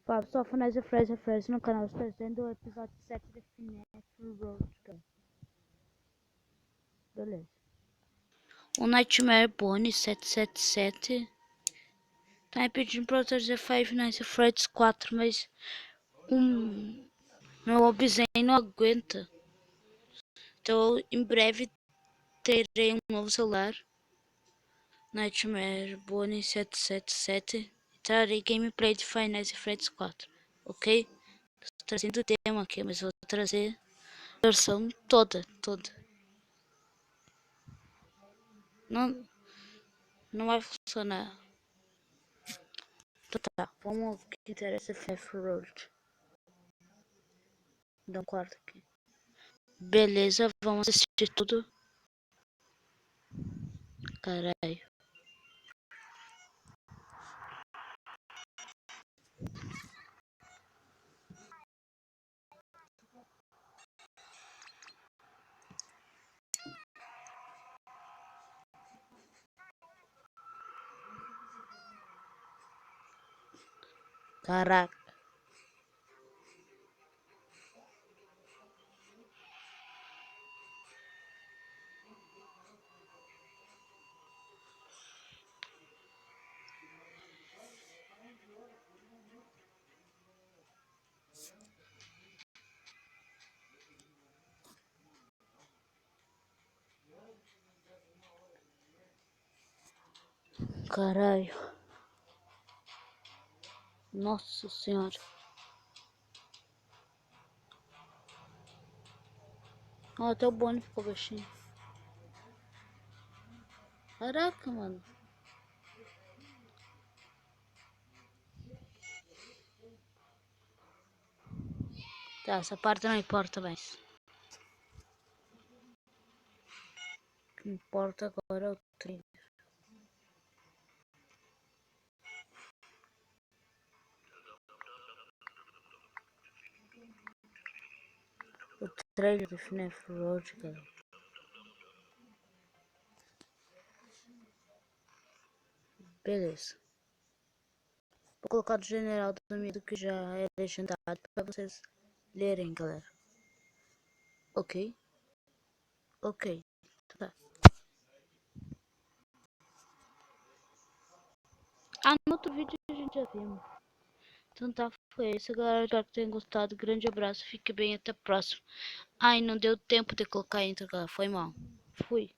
Fábio, só Finesse Fresh no canal, trazendo o episódio 7 de Finesse Road, cara. Beleza. O Nightmare Bonnie 777 tá me pedindo pra eu trazer Five Nights at Freddy's 4, mas meu Obsidian não aguenta. Então em breve terei um novo celular, Nightmare Bonnie 777, e trarei gameplay de Five Nights at Freddy's 4, ok? Tô trazendo o tema aqui, mas vou trazer a versão toda. Não vai funcionar. Então tá, vamos ao que interessa, Five Road. Dá um quarto aqui. Beleza, vamos assistir tudo. Caralho. Caraca. Caralho. Nossa senhora. Ó, até o Bonnie ficou baixinho. Caraca, mano. Tá, essa parte não importa mais. O que importa agora é o trailer. O trailer do FNAF Road, cara. Beleza. Vou colocar do General do Medo, que já é legendado, pra vocês lerem, galera. Ok? Ok. Tá. Ah, no outro vídeo a gente já viu. Então tá, foi isso, galera. Espero que tenham gostado. Grande abraço, fique bem, até a próxima. Ai, não deu tempo de colocar intro, galera. Foi mal. Fui.